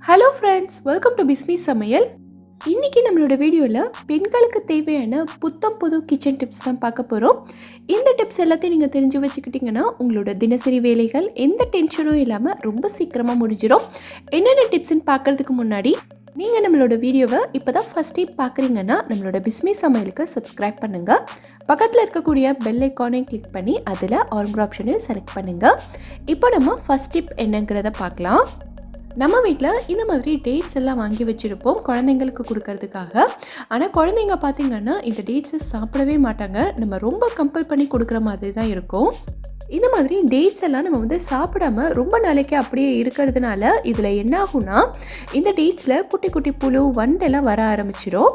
Hello friends, welcome to Bismi சமையல். இன்றைக்கி நம்மளோட வீடியோவில் பெண்களுக்கு தேவையான புத்தம் புது கிச்சன் டிப்ஸ் தான் பார்க்க போகிறோம். இந்த டிப்ஸ் எல்லாத்தையும் நீங்கள் தெரிஞ்சு வச்சுக்கிட்டிங்கன்னா உங்களோட தினசரி வேலைகள் எந்த டென்ஷனும் இல்லாமல் ரொம்ப சீக்கிரமாக முடிஞ்சிடும். என்னென்ன டிப்ஸ்ன்னு பார்க்குறதுக்கு முன்னாடி நீங்கள் நம்மளோட வீடியோவை இப்போ தான் ஃபஸ்ட் டைம் பார்க்குறீங்கன்னா நம்மளோட பிஸ்மி சமையலுக்கு சப்ஸ்கிரைப் பண்ணுங்கள். பக்கத்தில் இருக்கக்கூடிய பெல் ஐக்கானையும் கிளிக் பண்ணி அதில் ஆல் ஆப்ஷனையும் செலக்ட் பண்ணுங்கள். இப்போ நம்ம ஃபஸ்ட் டிப் என்னங்கிறத பார்க்கலாம். நம்ம வீட்டில் இந்த மாதிரி டேட்ஸ் எல்லாம் வாங்கி வச்சுருப்போம் குழந்தைங்களுக்கு கொடுக்கறதுக்காக. ஆனால் குழந்தைங்க பார்த்திங்கன்னா இந்த டேட்ஸை சாப்பிடவே மாட்டாங்க. நம்ம ரொம்ப கம்பல் பண்ணி கொடுக்குற மாதிரி தான் இருக்கும். இந்த மாதிரி டேட்ஸ் எல்லாம் நம்ம வந்து சாப்பிடாம ரொம்ப நாளைக்கு அப்படியே இருக்கிறதுனால இதில் என்ன ஆகும்னா, இந்த டேட்ஸில் குட்டி குட்டி புழு வண்டெல்லாம் வர ஆரம்பிச்சிடும்.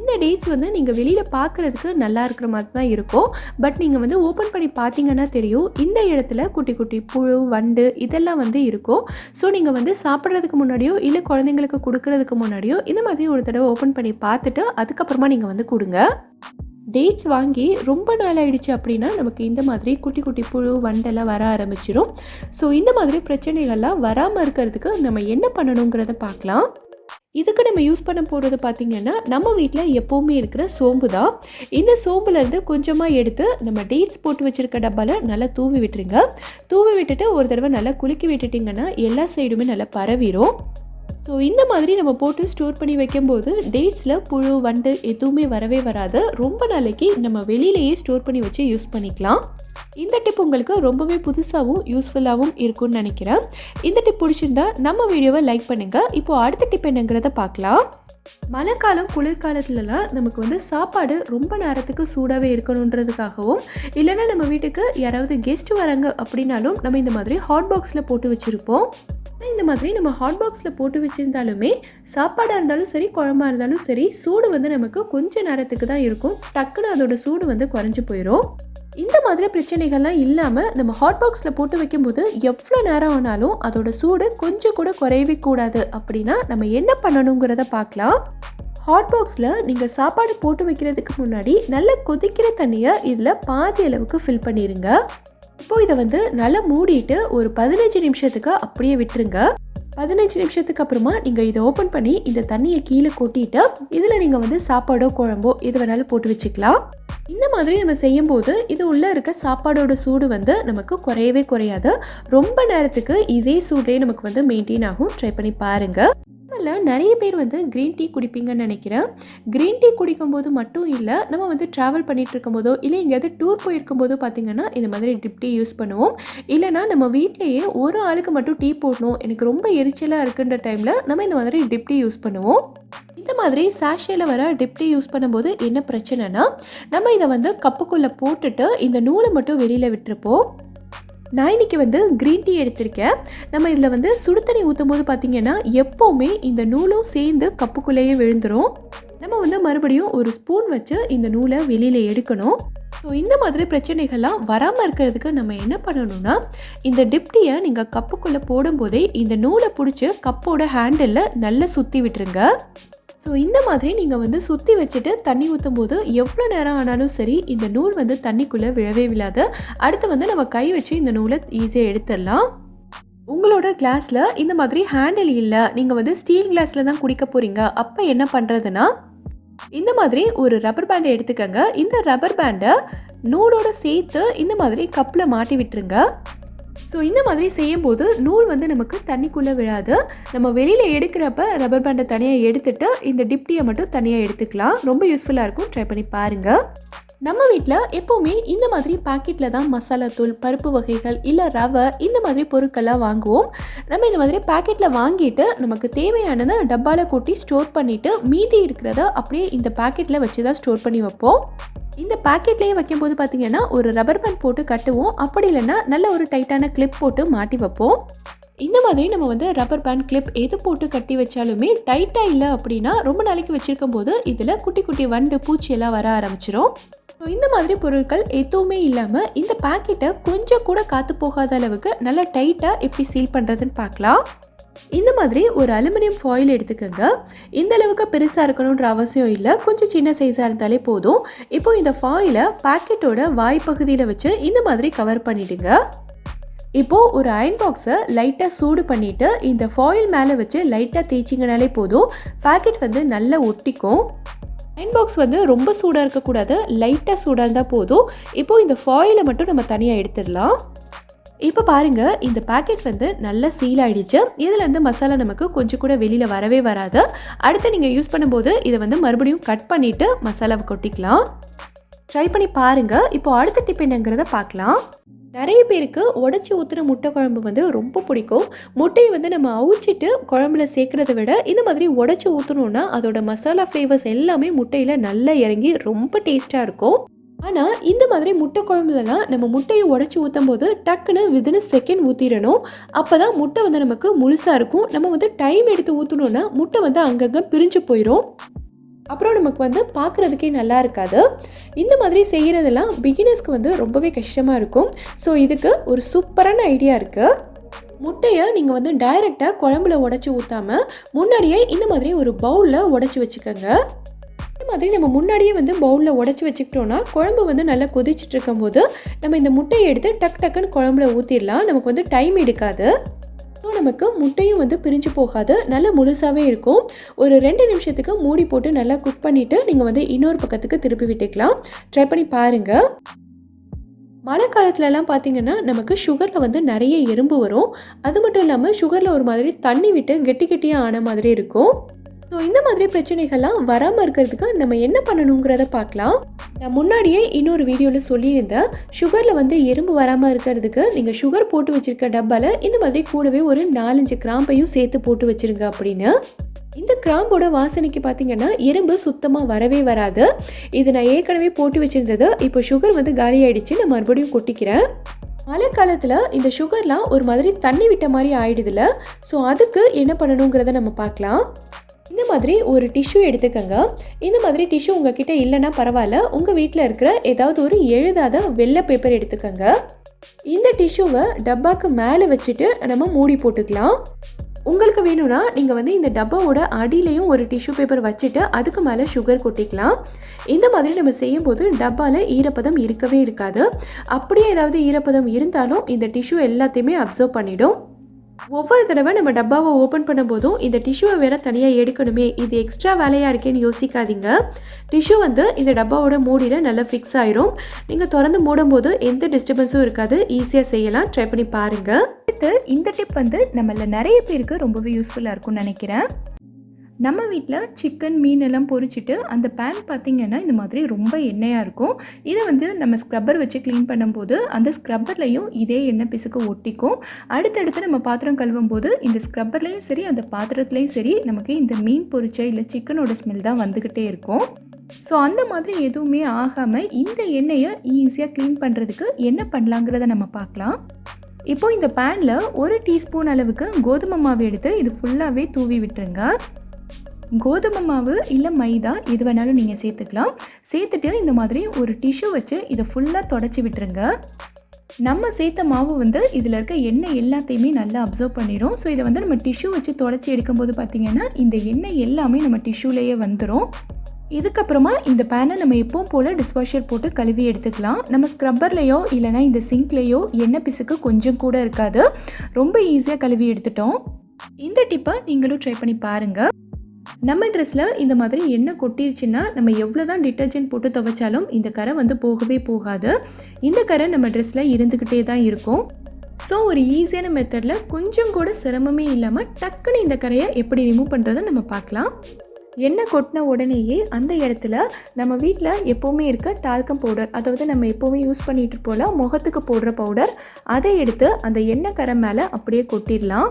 இந்த டேட்ஸ் வந்து நீங்கள் வெளியில் பார்க்குறதுக்கு நல்லா இருக்கிற மாதிரி தான் இருக்கும். பட் நீங்கள் வந்து ஓப்பன் பண்ணி பார்த்தீங்கன்னா தெரியும், இந்த இடத்துல குட்டி குட்டி புழு வண்டு இதெல்லாம் வந்து இருக்கும். ஸோ நீங்கள் வந்து சாப்பிட்றதுக்கு முன்னாடியோ இல்லை குழந்தைங்களுக்கு கொடுக்கறதுக்கு முன்னாடியோ இந்த மாதிரி ஒரு தடவை ஓப்பன் பண்ணி பார்த்துட்டு அதுக்கப்புறமா நீங்கள் வந்து கொடுங்க. டேட்ஸ் வாங்கி ரொம்ப நாள் ஆகிடுச்சு அப்படின்னா நமக்கு இந்த மாதிரி குட்டி குட்டி புழு வண்டெல்லாம் வர ஆரம்பிச்சிடும். ஸோ இந்த மாதிரி பிரச்சனைகள்லாம் வராமல் இருக்கிறதுக்கு நம்ம என்ன பண்ணணுங்கிறத பார்க்கலாம். இதுக்கு நம்ம யூஸ் பண்ண போகிறது பார்த்திங்கன்னா நம்ம வீட்டில் எப்போவுமே இருக்கிற சோம்பு தான். இந்த சோம்புலேருந்து கொஞ்சமாக எடுத்து நம்ம டேட்ஸ் போட்டு வச்சுருக்க டப்பாவில் நல்லா தூவி விட்டுருங்க. தூவி விட்டுட்டு ஒரு தடவை நல்லா குலுக்கி விட்டுட்டிங்கன்னா எல்லா சைடுமே நல்லா பரவிடும். ஸோ இந்த மாதிரி நம்ம போட்டு ஸ்டோர் பண்ணி வைக்கும்போது டேட்ஸில் புழு வண்டு எதுவுமே வரவே வராது. ரொம்ப நாளைக்கு நம்ம வெளியிலேயே ஸ்டோர் பண்ணி வச்சு யூஸ் பண்ணிக்கலாம். இந்த டிப் உங்களுக்கு ரொம்பவே புதுசாகவும் யூஸ்ஃபுல்லாகவும் இருக்கும்னு நினைக்கிறேன். இந்த டிப் பிடிச்சிருந்தா நம்ம வீடியோவை லைக் பண்ணுங்கள். இப்போது அடுத்த டிப் என்னங்கிறத பார்க்கலாம். மழைக்காலம் குளிர்காலத்துலலாம் நமக்கு வந்து சாப்பாடு ரொம்ப நேரத்துக்கு சூடாகவே இருக்கணுன்றதுக்காகவும், இல்லைன்னா நம்ம வீட்டுக்கு யாராவது கெஸ்ட் வராங்க அப்படின்னாலும் நம்ம இந்த மாதிரி ஹாட் பாக்ஸில் போட்டு வச்சுருப்போம். இந்த மாதிரி நம்ம ஹாட் பாக்ஸில் போட்டு வச்சுருந்தாலுமே சாப்பாடாக இருந்தாலும் சரி குழம்பாக இருந்தாலும் சரி சூடு வந்து நமக்கு கொஞ்சம் நேரத்துக்கு தான் இருக்கும். டக்குன்னு அதோட சூடு வந்து குறைஞ்சி போயிடும். இந்த மாதிரி பிரச்சனைகள்லாம் இல்லாமல் நம்ம ஹாட் பாக்ஸில் போட்டு வைக்கும்போது எவ்வளோ நேரம் ஆனாலும் அதோட சூடு கொஞ்சம் கூட குறையவே கூடாது. அப்படின்னா நம்ம என்ன பண்ணணுங்கிறத பார்க்கலாம். ஹாட் பாக்ஸில் நீங்கள் சாப்பாடு போட்டு வைக்கிறதுக்கு முன்னாடி நல்லா கொதிக்கிற தண்ணியை இதில் பாதி அளவுக்கு ஃபில் பண்ணிடுங்க. இப்போது இதை வந்து நல்லா மூடிட்டு ஒரு 15 நிமிஷத்துக்கு அப்படியே விட்டுருங்க. 15 நிமிஷத்துக்கு அப்புறமா நீங்கள் இதை ஓப்பன் பண்ணி இந்த தண்ணியை கீழே கொட்டிட்டு இதில் நீங்கள் வந்து சாப்பாடோ குழம்போ எது வேணாலும் போட்டு வச்சுக்கலாம். இந்த மாதிரி நம்ம செய்யும்போது இது உள்ளே இருக்க சாப்பாடோட சூடு வந்து நமக்கு குறையவே குறையாது. ரொம்ப நேரத்துக்கு இதே சூட்லேயே நமக்கு வந்து மெயின்டைன் ஆகும். ட்ரை பண்ணி பாருங்கள். நிறைய பேர் வந்து க்ரீன் டீ குடிப்பீங்கன்னு நினைக்கிறேன். க்ரீன் டீ குடிக்கும்போது மட்டும் இல்லை, நம்ம வந்து ட்ராவல் பண்ணிகிட்டு இருக்கும்போதோ இல்லை எங்கேயாவது டூர் போயிருக்கும்போதோ பார்த்திங்கன்னா இந்த மாதிரி டிப் டீ யூஸ் பண்ணுவோம். இல்லைனா நம்ம வீட்டிலையே ஒரு ஆளுக்கு மட்டும் டீ போடணும், எனக்கு ரொம்ப எரிச்சலாக இருக்குன்ற டைமில் நம்ம இந்த மாதிரி டிப் டீ யூஸ் பண்ணுவோம். இந்த மாதிரி சாஷேல வர டிப் டீ யூஸ் பண்ணும்போது என்ன பிரச்சனைனா, நம்ம இதை வந்து கப்புக்குள்ளே போட்டுட்டு இந்த நூலை மட்டும் வெளியில் விட்டுருப்போம். நான் இன்றைக்கி வந்து க்ரீன் டீ எடுத்திருக்கேன். நம்ம இதில் வந்து சுடு தண்ணி ஊற்றும் போது பார்த்திங்கன்னா எப்போவுமே இந்த நூலும் சேர்ந்து கப்புக்குள்ளேயே விழுந்துடும். நம்ம வந்து மறுபடியும் ஒரு ஸ்பூன் வச்சு இந்த நூலை வெளியில் எடுக்கணும். ஸோ இந்த மாதிரி பிரச்சனைகள்லாம் வராமல் இருக்கிறதுக்கு நம்ம என்ன பண்ணணும்னா, இந்த டிப் டீயை நீங்கள் கப்புக்குள்ளே போடும்போதே இந்த நூலை பிடிச்சி கப்போட ஹேண்டிலில் நல்லா சுற்றி விட்டுருங்க. ஸோ இந்த மாதிரி நீங்கள் வந்து சுற்றி வச்சுட்டு தண்ணி ஊற்றும் போது எவ்வளோ நேரம் ஆனாலும் சரி இந்த நூல் வந்து தண்ணிக்குள்ளே விழவே விழாது. அடுத்து வந்து நம்ம கை வச்சு இந்த நூலை ஈஸியாக எடுத்துடலாம். உங்களோட கிளாஸில் இந்த மாதிரி ஹேண்டில் இல்லை, நீங்கள் வந்து ஸ்டீல் கிளாஸில் தான் குடிக்க போகிறீங்க, அப்போ என்ன பண்ணுறதுன்னா இந்த மாதிரி ஒரு ரப்பர் பேண்டை எடுத்துக்கங்க. இந்த ரப்பர் பேண்டை நூலோட சேர்த்து இந்த மாதிரி கப்பில் மாட்டி விட்டுருங்க. ஸோ இந்த மாதிரி செய்யும்போது நூல் வந்து நமக்கு தண்ணிக்குள்ளே விழாது. நம்ம வெளியில் எடுக்கிறப்ப ரப்பர் பேண்டை தனியாக எடுத்துகிட்டு இந்த டிப்டியை மட்டும் தனியாக எடுத்துக்கலாம். ரொம்ப யூஸ்ஃபுல்லாக இருக்கும். ட்ரை பண்ணி பாருங்கள். நம்ம வீட்டில் எப்போவுமே இந்த மாதிரி பாக்கெட்டில் தான் மசாலா தூள், பருப்பு வகைகள் இல்லை ரவை இந்த மாதிரி பொருட்கள்லாம் வாங்குவோம். நம்ம இந்த மாதிரி பாக்கெட்டில் வாங்கிட்டு நமக்கு தேவையானதை டப்பாவில் கொட்டி ஸ்டோர் பண்ணிவிட்டு மீதி இருக்கிறத அப்படியே இந்த பாக்கெட்டில் வச்சு தான் ஸ்டோர் பண்ணி வைப்போம். இந்த பாக்கெட்லேயே வைக்கும்போது பார்த்திங்கன்னா ஒரு ரப்பர் பேண்ட் போட்டு கட்டுவோம். அப்படி இல்லைன்னா நல்ல ஒரு டைட்டான கிளிப் போட்டு மாட்டி வைப்போம். இந்த மாதிரி நம்ம வந்து ரப்பர் பேண்ட் கிளிப் எது போட்டு கட்டி வச்சாலுமே டைட்டாக இல்லை அப்படின்னா ரொம்ப நாளைக்கு வச்சுருக்கும் போது இதில் குட்டி குட்டி வண்டு பூச்சியெல்லாம் வர ஆரம்பிச்சிடும். ஸோ இந்த மாதிரி பொருட்கள் எதுவுமே இல்லாமல் இந்த பாக்கெட்டை கொஞ்சம் கூட காற்று போகாத அளவுக்கு நல்லா டைட்டாக எப்படி சீல் பண்ணுறதுன்னு பார்க்கலாம். இந்த மாதிரி ஒரு அலுமினியம் ஃபாயில் எடுத்துக்கோங்க. இந்த அளவுக்கு பெருசாக இருக்கணுன்ற அவசியம் இல்லை, கொஞ்சம் சின்ன சைஸாக இருந்தாலே போதும். இப்போ இந்த ஃபாயிலை பாக்கெட்டோட வாய்ப்பகுதியில் வச்சு இந்த மாதிரி கவர் பண்ணிவிடுங்க. இப்போது ஒரு அயர்ன் பாக்ஸை லைட்டாக சூடு பண்ணிவிட்டு இந்த ஃபாயில் மேலே வச்சு லைட்டாக தேய்ச்சிங்கனாலே போதும். பேக்கெட் வந்து நல்லா ஒட்டிக்கும். அயர்ன் பாக்ஸ் வந்து ரொம்ப சூடாக இருக்கக்கூடாது, லைட்டாக சூடாக இருந்தால் போதும். இப்போது இந்த ஃபாயிலை மட்டும் நம்ம தனியாக எடுத்துடலாம். இப்போ பாருங்கள், இந்த பேக்கெட் வந்து நல்லா சீல் ஆகிடுச்சு. இதுலேருந்து மசாலா நமக்கு கொஞ்சம் கூட வெளியில் வரவே வராது. அடுத்து நீங்கள் யூஸ் பண்ணும்போது இதை வந்து மறுபடியும் கட் பண்ணிவிட்டு மசாலாவை கொட்டிக்கலாம். ட்ரை பண்ணி பாருங்கள். இப்போ அடுத்த டிப் என்னங்கிறத பார்க்கலாம். நிறைய பேருக்கு உடச்சி ஊற்றுன முட்டை குழம்பு வந்து ரொம்ப பிடிக்கும். முட்டையை வந்து நம்ம அவிச்சிட்டு குழம்புல சேர்க்குறத விட இந்த மாதிரி உடச்சி ஊற்றணுன்னா அதோட மசாலா ஃப்ளேவர்ஸ் எல்லாமே முட்டையில் நல்லா இறங்கி ரொம்ப டேஸ்ட்டாக இருக்கும். ஆனால் இந்த மாதிரி முட்டை குழம்புலலாம் நம்ம முட்டையை உடச்சி ஊற்றும் போது டக்குன்னு வித்தின் செகண்ட் ஊற்றிடணும். அப்போ தான் முட்டை வந்து நமக்கு முழுசாக இருக்கும். நம்ம வந்து டைம் எடுத்து ஊற்றணுன்னா முட்டை வந்து அங்கங்கே பிரிஞ்சு போயிடும். அப்புறம் நமக்கு வந்து பார்க்குறதுக்கே நல்லா இருக்காது. இந்த மாதிரி செய்கிறதெல்லாம் பிகினர்ஸ்க்கு வந்து ரொம்பவே கஷ்டமாக இருக்கும். ஸோ இதுக்கு ஒரு சூப்பரான ஐடியா இருக்குது. முட்டையை நீங்கள் வந்து டைரெக்டாக குழம்புல உடச்சி ஊற்றாமல் முன்னாடியே இந்த மாதிரி ஒரு பவுலில் உடச்சி வச்சுக்கோங்க. இந்த மாதிரி நம்ம முன்னாடியே வந்து பவுலில் உடச்சி வச்சுக்கிட்டோன்னா குழம்பு வந்து நல்லா கொதிச்சுட்டு இருக்கும்போது நம்ம இந்த முட்டையை எடுத்து டக்குன்னு குழம்புல ஊற்றிடலாம். நமக்கு வந்து டைம் எடுக்காது. ஸோ நமக்கு முட்டையும் வந்து பிரிஞ்சு போகாது, நல்லா முழுசாகவே இருக்கும். ஒரு 2 நிமிஷத்துக்கு மூடி போட்டு நல்லா குக் பண்ணிவிட்டு நீங்கள் வந்து இன்னொரு பக்கத்துக்கு திருப்பி விட்டுக்கலாம். ட்ரை பண்ணி பாருங்கள். மழை காலத்துலலாம் பார்த்திங்கன்னா நமக்கு சுகரில் வந்து நிறைய எறும்பு வரும். அது மட்டும் இல்லாமல் சுகரில் ஒரு மாதிரி தண்ணி விட்டு கெட்டியாக ஆன மாதிரி இருக்கும். ஸோ இந்த மாதிரி பிரச்சனைகள்லாம் வராமல் இருக்கிறதுக்கு நம்ம என்ன பண்ணணுங்கிறத பார்க்கலாம். நான் முன்னாடியே இன்னொரு வீடியோவில் சொல்லியிருந்தேன், சுகரில் வந்து எறும்பு வராமல் இருக்கிறதுக்கு நீங்கள் சுகர் போட்டு வச்சுருக்க டப்பாவில் இந்த மாதிரி கூடவே ஒரு 4-5 கிராம்பையும் சேர்த்து போட்டு வச்சுருங்க அப்படின்னு. இந்த கிராம்போட வாசனைக்கு பார்த்திங்கன்னா எறும்பு சுத்தமாக வரவே வராது. இது நான் ஏற்கனவே போட்டு வச்சுருந்தது. இப்போ சுகர் வந்து காலி ஆகிடுச்சு, நான் மறுபடியும் கொட்டிக்கிறேன். மழை காலத்தில் இந்த சுகர்லாம் ஒரு மாதிரி தண்ணி விட்ட மாதிரி ஆயிடுதுல. ஸோ அதுக்கு என்ன பண்ணணுங்கிறத நம்ம பார்க்கலாம். இந்த மாதிரி ஒரு டிஷ்யூ எடுத்துக்கோங்க. இந்த மாதிரி டிஷ்யூ உங்ககிட்ட இல்லைன்னா பரவாயில்ல, உங்கள் வீட்டில் இருக்கிற ஏதாவது ஒரு எழுதாத வெள்ளை பேப்பர் எடுத்துக்கோங்க. இந்த டிஷ்யூவை டப்பாக்கு மேலே வச்சுட்டு நம்ம மூடி போட்டுக்கலாம். உங்களுக்கு வேணும்னா நீங்கள் வந்து இந்த டப்பாவோட அடியிலையும் ஒரு டிஷ்யூ பேப்பர் வச்சுட்டு அதுக்கு மேலே சுகர் கொட்டிக்கலாம். இந்த மாதிரி நம்ம செய்யும்போது டப்பாவில் ஈரப்பதம் இருக்கவே இருக்காது. அப்படியே ஏதாவது ஈரப்பதம் இருந்தாலும் இந்த டிஷ்யூ எல்லாத்தையுமே அப்சர்வ் பண்ணிடும். ஒவ்வொரு தடவை நம்ம டப்பாவை ஓப்பன் பண்ணும்போதும் இந்த டிஷ்யூவை வேறு தனியாக எடுக்கணுமே, இது எக்ஸ்ட்ரா வேலையாக இருக்கேன்னு யோசிக்காதீங்க. டிஷ்யூ வந்து இந்த டப்பாவோட மூடியில் நல்லா ஃபிக்ஸ் ஆயிரும். நீங்கள் திறந்து மூடும்போது எந்த டிஸ்டர்பன்ஸும் இருக்காது, ஈஸியாக செய்யலாம். ட்ரை பண்ணி பாருங்கள். அடுத்து இந்த டிப் வந்து நம்மள நிறைய பேருக்கு ரொம்பவே யூஸ்ஃபுல்லாக இருக்கும்னு நினைக்கிறேன். நம்ம வீட்டில் சிக்கன் மீன் எல்லாம் பொரிச்சிட்டு அந்த பேன் பார்த்திங்கன்னா இந்த மாதிரி ரொம்ப எண்ணெயாக இருக்கும். இதை வந்து நம்ம ஸ்க்ரப்பர் வச்சு க்ளீன் பண்ணும்போது அந்த ஸ்க்ரப்பர்லையும் இதே எண்ணெய் பிசுக்கு ஒட்டிக்கும். அடுத்தடுத்து நம்ம பாத்திரம் கழுவும் போது இந்த ஸ்க்ரப்பர்லேயும் சரி அந்த பாத்திரத்துலேயும் சரி நமக்கு இந்த மீன் பொரிச்ச இல்லை சிக்கனோட ஸ்மெல் தான் வந்துக்கிட்டே இருக்கும். ஸோ அந்த மாதிரி எதுவுமே ஆகாமல் இந்த எண்ணெயை ஈஸியாக க்ளீன் பண்ணுறதுக்கு என்ன பண்ணலாங்கிறத நம்ம பார்க்கலாம். இப்போது இந்த பேனில் 1 டீஸ்பூன் அளவுக்கு கோதுமை மாவு எடுத்து இது ஃபுல்லாகவே தூவி விட்டுருங்க. கோதுமை மாவு இல்லை மைதா எது வேணாலும் நீங்கள் சேர்த்துக்கலாம். சேர்த்துட்டு இந்த மாதிரி ஒரு டிஷ்யூ வச்சு இதை ஃபுல்லாக தொடச்சி விட்டுருங்க. நம்ம சேர்த்த மாவு வந்து இதில் இருக்க எண்ணெய் எல்லாத்தையுமே நல்லா அப்சர்வ் பண்ணிடும். ஸோ இதை வந்து நம்ம டிஷ்யூ வச்சு தொடச்சி எடுக்கும்போது பார்த்திங்கன்னா இந்த எண்ணெய் எல்லாமே நம்ம டிஷ்யூலேயே வந்துடும். இதுக்கப்புறமா இந்த பேனை நம்ம எப்பவும் போல் டிஷ்வாஷர் போட்டு கழுவி எடுத்துக்கலாம். நம்ம ஸ்க்ரப்பர்லேயோ இல்லைனா இந்த சிங்க்லேயோ எண்ணெய் பிசுக்கு கொஞ்சம் கூட இருக்காது. ரொம்ப ஈஸியாக கழுவி எடுத்துட்டோம். இந்த டிப்பை நீங்களும் ட்ரை பண்ணி பாருங்கள். நம்ம ட்ரெஸ்ஸில் இந்த மாதிரி எண்ணெய் கொட்டிருச்சுன்னா நம்ம எவ்வளோ தான் டிட்டர்ஜென்ட் போட்டு துவைச்சாலும் இந்த கரை வந்து போகவே போகாது. இந்த கரை நம்ம ட்ரெஸ்ஸில் இருந்துக்கிட்டே தான் இருக்கும். ஸோ ஒரு ஈஸியான மெத்தடில் கொஞ்சம் கூட சிரமமே இல்லாமல் டக்குன்னு இந்த கரையை எப்படி ரிமூவ் பண்ணுறதை நம்ம பார்க்கலாம். எண்ணெய் கொட்டின உடனேயே அந்த இடத்துல நம்ம வீட்டில் எப்போவுமே இருக்க டால்கம் பவுடர், அதாவது நம்ம எப்போவுமே யூஸ் பண்ணிட்டு போல் முகத்துக்கு போடுற பவுடர், அதை எடுத்து அந்த எண்ணெய் கரை மேலே அப்படியே கொட்டிடலாம்.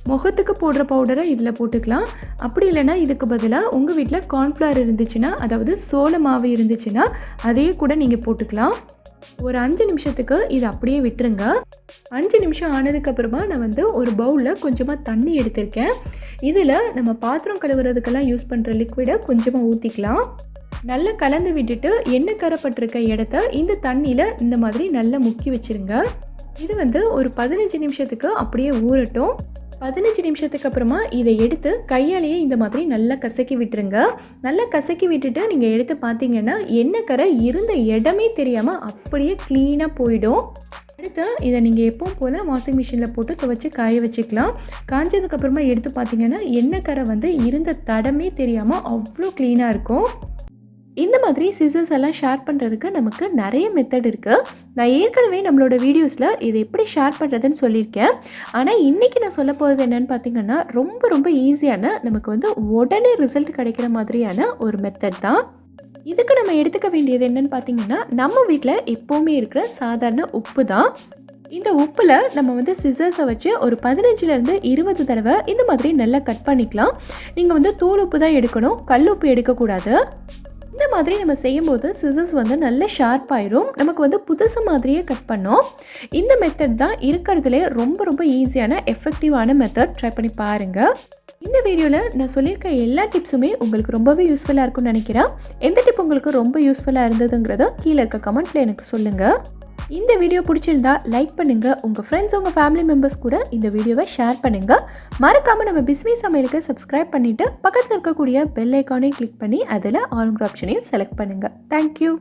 முகத்துக்கு போடுற பவுடரை இதில் போட்டுக்கலாம். அப்படி இல்லைனா இதுக்கு பதிலாக உங்கள் வீட்டில் கார்ன்ஃப்ளவர் இருந்துச்சுன்னா, அதாவது சோள மாவு இருந்துச்சுன்னா அதையே கூட நீங்கள் போட்டுக்கலாம். ஒரு 5 நிமிஷத்துக்கு இதை அப்படியே விட்டுருங்க. 5 நிமிஷம் ஆனதுக்கப்புறமா நான் வந்து ஒரு பவுலில் கொஞ்சமாக தண்ணி எடுத்திருக்கேன். இதில் நம்ம பாத்திரம் கழுவுறதுக்கெல்லாம் யூஸ் பண்ணுற லிக்விடை கொஞ்சமாக ஊற்றிக்கலாம். நல்லா கலந்து விட்டுட்டு எண்ணெய் கரைப்பட்டிருக்க இடத்த இந்த தண்ணியில் இந்த மாதிரி நல்லா முக்கி வச்சுருங்க. இது வந்து ஒரு 15 நிமிஷத்துக்கு அப்படியே ஊறட்டும். 15 நிமிஷத்துக்கு அப்புறமா இதை எடுத்து கையாலேயே இந்த மாதிரி நல்லா கசக்கி விட்டுருங்க. நல்லா கசக்கி விட்டுட்டு நீங்கள் எடுத்து பார்த்தீங்கன்னா எண்ணெய் கரை இருந்த இடமே தெரியாமல் அப்படியே க்ளீனாக போயிடும். அடுத்து இதை நீங்கள் எப்பவும் போல் வாஷிங் மிஷினில் போட்டு துவைச்சி காய வச்சுக்கலாம். காஞ்சதுக்கப்புறமா எடுத்து பார்த்தீங்கன்னா எண்ணெய் கரை இருந்த தடமே தெரியாமல் அவ்வளோ க்ளீனாக இருக்கும். இந்த மாதிரி சிசர்ஸ் எல்லாம் ஷேர் பண்ணுறதுக்கு நமக்கு நிறைய மெத்தட் இருக்குது. நான் ஏற்கனவே நம்மளோட வீடியோஸில் இதை எப்படி ஷேர் பண்ணுறதுன்னு சொல்லியிருக்கேன். ஆனால் இன்றைக்கி நான் சொல்ல போகிறது என்னென்னு பார்த்தீங்கன்னா ரொம்ப ஈஸியான நமக்கு உடனே ரிசல்ட் கிடைக்கிற மாதிரியான ஒரு மெத்தட் தான். இதுக்கு நம்ம எடுத்துக்க வேண்டியது என்னென்னு பார்த்தீங்கன்னா நம்ம வீட்டில் எப்போவுமே இருக்கிற சாதாரண உப்பு தான். இந்த உப்பில் நம்ம சிசர்ஸை வச்சு ஒரு 15லேருந்து 20 தடவை இந்த மாதிரி நல்லா கட் பண்ணிக்கலாம். நீங்கள் தூள் உப்பு தான் எடுக்கணும், கல் உப்பு எடுக்கக்கூடாது. இந்த மாதிரி நம்ம செய்யும்போது சிசர்ஸ் நல்ல ஷார்ப் ஆயிரும். நமக்கு புதுசு மாதிரியே கட் பண்ணோம். இந்த மெத்தட் தான் இருக்கிறதுலே ரொம்ப ஈஸியான எஃபெக்டிவான மெத்தட். ட்ரை பண்ணி பாருங்கள். இந்த வீடியோவில் நான் சொல்லியிருக்க எல்லா டிப்ஸுமே உங்களுக்கு ரொம்பவே யூஸ்ஃபுல்லாக இருக்கும்னு நினைக்கிறேன். எந்த டிப் உங்களுக்கு ரொம்ப யூஸ்ஃபுல்லாக இருந்ததுங்கிறத கீழே இருக்க கமெண்ட்டில் எனக்கு சொல்லுங்கள். இந்த வீடியோ பிடிச்சிருந்தா லைக் பண்ணுங்கள். உங்கள் ஃப்ரெண்ட்ஸ் உங்கள் ஃபேமிலி மெம்பர்ஸ் கூட இந்த வீடியோவை ஷேர் பண்ணுங்கள். மறக்காமல் நம்ம பிஸ்மி சமையலுக்கு சப்ஸ்கிரைப் பண்ணிவிட்டு பக்கத்தில் இருக்கக்கூடிய பெல் ஐக்கானையும் கிளிக் பண்ணி அதில் ஆல்ங்கிற ஆப்ஷனையும் செலக்ட் பண்ணுங்கள். தேங்க்யூ.